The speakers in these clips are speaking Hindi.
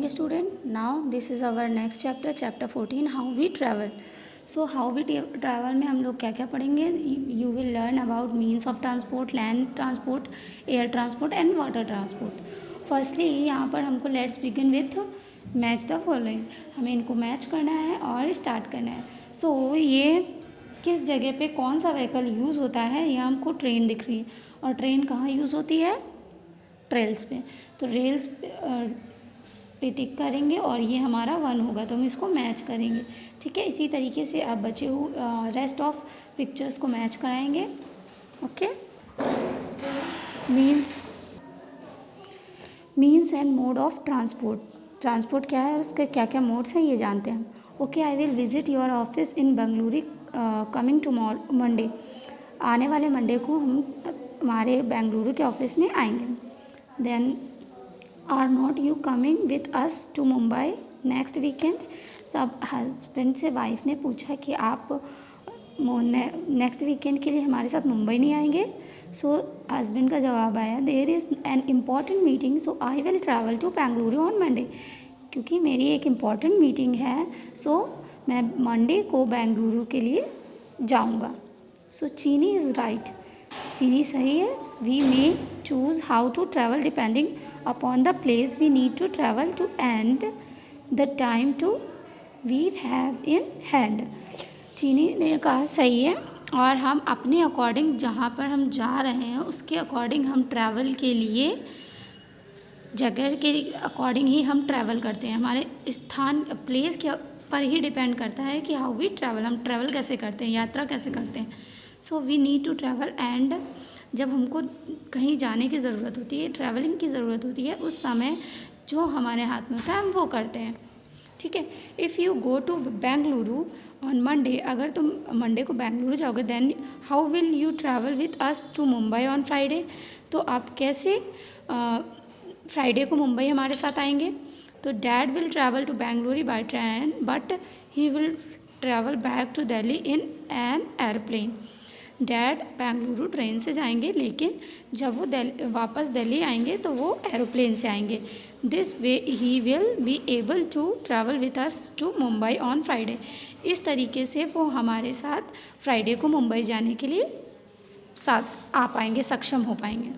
morning student. Now this is our next chapter, chapter 14, how we travel. So how we travel में हम लोग क्या क्या पढ़ेंगे. You will learn about means of transport, land transport, air transport and water transport. Firstly यहाँ पर हमको let's begin with match the following. हमें इनको मैच करना है और स्टार्ट करना है. So ये किस जगह पे कौन सा व्हीकल यूज़ होता है, ये हमको ट्रेन दिख रही है. और ट्रेन कहाँ यूज़ होती है, रेल्स पे. तो रेल्स पे टिक करेंगे और ये हमारा 1 होगा, तो हम इसको मैच करेंगे. ठीक है, इसी तरीके से आप बचे हुए रेस्ट ऑफ पिक्चर्स को मैच कराएंगे. Okay. Means and mode of transport क्या है और उसके क्या क्या मोड्स हैं ये जानते हैं हम. Okay. I will visit your office in Bengaluru coming tomorrow Monday. आने वाले मंडे को हम हमारे बेंगलुरु के ऑफिस में आएंगे. Then are not you coming with us to Mumbai next weekend. तब हस्बैंड से वाइफ ने पूछा कि आप नेक्स्ट वीकेंड के लिए हमारे साथ मुंबई नहीं आएंगे. सो हस्बैंड का जवाब आया, there is an important meeting so I will travel to Bengaluru on Monday. क्योंकि मेरी एक इम्पॉर्टेंट मीटिंग है, सो मैं मंडे को बेंगलुरु के लिए जाऊंगा. सो चीनी इज़ राइट. चीनी सही है. We may choose how to travel depending upon the place we need to travel to and the time to we have in hand. Cheeni ने कहा सही है, और हम अपने अकॉर्डिंग जहाँ पर हम जा रहे हैं उसके अकॉर्डिंग हम ट्रैवल के लिए जगह के अकॉर्डिंग ही हम ट्रैवल करते हैं. हमारे स्थान प्लेस के पर ही डिपेंड करता है कि हाउ वी ट्रैवल, हम ट्रैवल कैसे करते हैं, यात्रा कैसे करते हैं. So we need to travel. And जब हमको कहीं जाने की ज़रूरत होती है, ट्रैवलिंग की ज़रूरत होती है, उस समय जो हमारे हाथ में होता है हम वो करते हैं. ठीक है. If you go to Bengaluru on Monday, अगर तुम मंडे को बेंगलुरु जाओगे, then how will you travel with us to Mumbai on Friday. तो आप कैसे फ्राइडे को मुंबई हमारे साथ आएंगे. तो dad will travel to Bengaluru by train but he will travel back to Delhi in an airplane. Dad Bengaluru train से जाएंगे, लेकिन जब वो वापस दिल्ली आएंगे तो वो एरोप्लेन से आएंगे. This way he will be able to travel with us to Mumbai on Friday. इस तरीके से वो हमारे साथ फ्राइडे को मुंबई जाने के लिए साथ आ पाएंगे, सक्षम हो पाएंगे.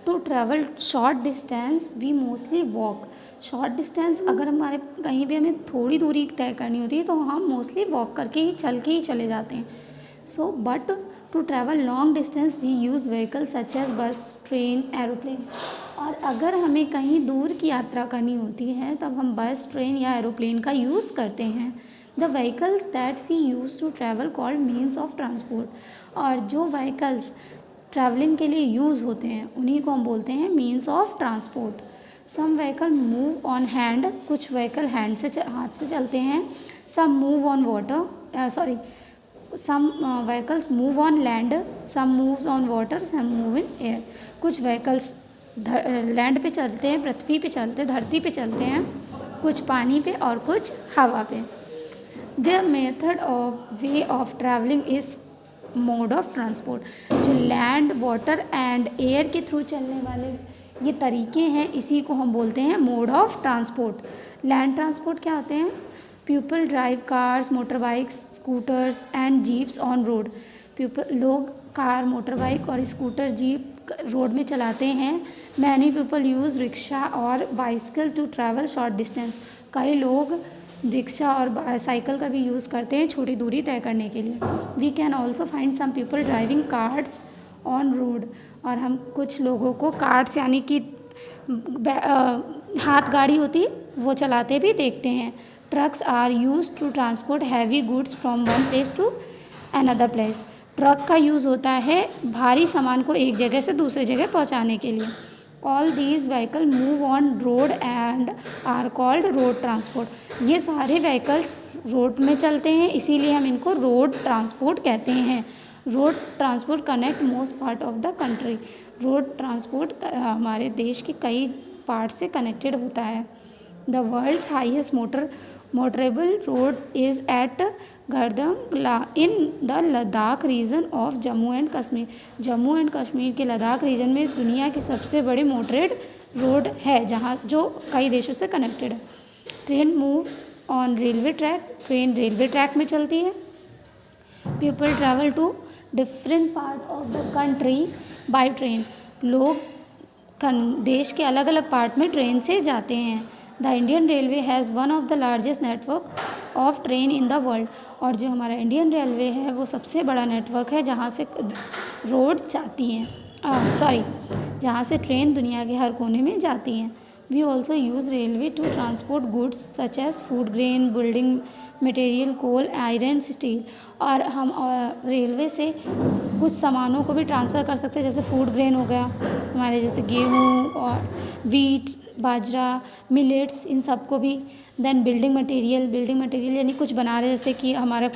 To travel short distance we mostly walk. Short distance अगर हमारे कहीं भी हमें थोड़ी दूरी तय करनी होती है तो हम मोस्टली वॉक करके ही चल के ही चले जाते हैं. So but to travel long distance we use vehicle such as bus, train, aeroplane. और अगर हमें कहीं दूर की यात्रा करनी होती है तब हम बस, ट्रेन या एरोप्लेन का यूज़ करते हैं. The vehicles that we use to travel called means of transport. और जो व्हीकल्स ट्रैवलिंग के लिए यूज़ होते हैं उन्हीं को हम बोलते हैं means of transport. Some vehicle move on hand. कुछ व्हीकल हैंड से हाथ से चलते हैं. Some move on water some vehicles move on land, some moves on water, some move in air. कुछ vehicles लैंड पे चलते हैं, पृथ्वी पे चलते हैं, धरती पे चलते हैं, कुछ पानी पे और कुछ हवा पे. The method of way of traveling is mode of transport. जो लैंड, वाटर एंड एयर के थ्रू चलने वाले ये तरीके हैं, इसी को हम बोलते हैं mode of transport. Land transport क्या होते हैं. People drive cars, motor bikes, scooters and jeeps on road. लोग कार, मोटर बाइक और स्कूटर, जीप रोड में चलाते हैं. मैनी पीपल यूज़ रिक्शा और bicycle to travel short distance. कई लोग रिक्शा और साइकिल का भी यूज़ करते हैं छोटी दूरी तय करने के लिए. We can also find some people driving cars on road. और हम कुछ लोगों को कार्ट्स यानी कि हाथ गाड़ी होती वो चलाते भी देखते हैं. Trucks are use to transport heavy goods from one place to another place. Truck का यूज़ होता है भारी सामान को एक जगह से दूसरी जगह पहुंचाने के लिए. All these vehicle move on road and are called road transport. ये सारे व्हीकल्स रोड में चलते हैं, इसीलिए हम इनको रोड ट्रांसपोर्ट कहते हैं. Road transport connect most part of the country. Road transport हमारे देश के कई पार्ट से कनेक्टेड होता है. The world's highest motorable road is at Khardung in the Ladakh region of Jammu and Kashmir. Jammu and Kashmir के लद्दाख रीजन में दुनिया की सबसे बड़ी मोटरेड रोड है जहाँ जो कई देशों से कनेक्टेड है। Train move on railway track, train railway track में चलती है। People travel to different part of the country by train, लोग देश के अलग अलग पार्ट में ट्रेन से जाते हैं। The Indian railway has one of the largest network of train in the world, और जो हमारा इंडियन रेलवे है वो सबसे बड़ा नेटवर्क है जहाँ से रोड जाती हैं, जहाँ से ट्रेन दुनिया के हर कोने में जाती हैं। We also use railway to transport goods such as food, grain, building material, coal, iron, steel, और हम रेलवे से कुछ सामानों को भी ट्रांसफ़र कर सकते हैं, जैसे फूड ग्रेन हो गया हमारे, जैसे गेहूँ और वीट, बाजरा, मिलेट्स, इन सब को भी। देन बिल्डिंग मटेरियल यानी कुछ बना रहे, जैसे कि हमारा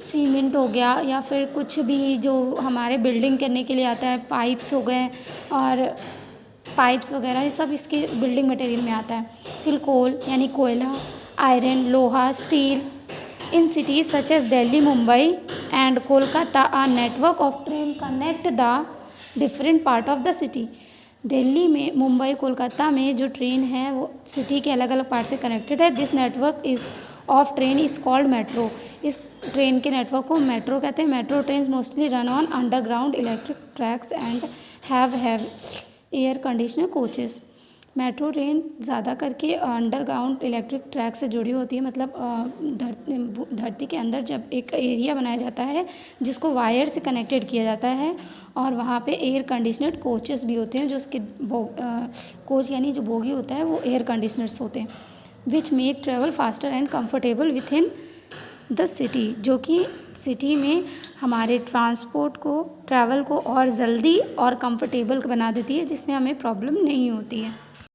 सीमेंट हो गया, या फिर कुछ भी जो हमारे बिल्डिंग करने के लिए आता है, पाइप्स हो गए और पाइप्स वगैरह, ये सब इसके बिल्डिंग मटेरियल में आता है। फिर कोल यानी कोयला, आयरन, लोहा, steel. In cities such as Delhi, Mumbai and Kolkata a network of train connect the different part of the city. Delhi में, मुंबई, कोलकाता में जो ट्रेन है वो सिटी के अलग अलग पार्ट से कनेक्टेड है। This network is of train is called metro. इस ट्रेन के नेटवर्क को मेट्रो कहते हैं। Metro train mostly run on underground electric tracks and have air conditioner coaches. Metro train ज़्यादा करके अंडरग्राउंड इलेक्ट्रिक ट्रैक से जुड़ी होती है, मतलब धरती के अंदर जब एक एरिया बनाया जाता है जिसको वायर से कनेक्टेड किया जाता है, और वहाँ पे एयर कंडीशनर्ड कोचेस भी होते हैं, जो उसके कोच यानी जो बोगी होता है वो एयर कंडीशनर्स होते हैं, which make travel faster and comfortable with in the city, जो कि सिटी में हमारे ट्रांसपोर्ट को, ट्रैवल को और जल्दी और कंफर्टेबल बना देती है, जिससे हमें प्रॉब्लम नहीं होती है।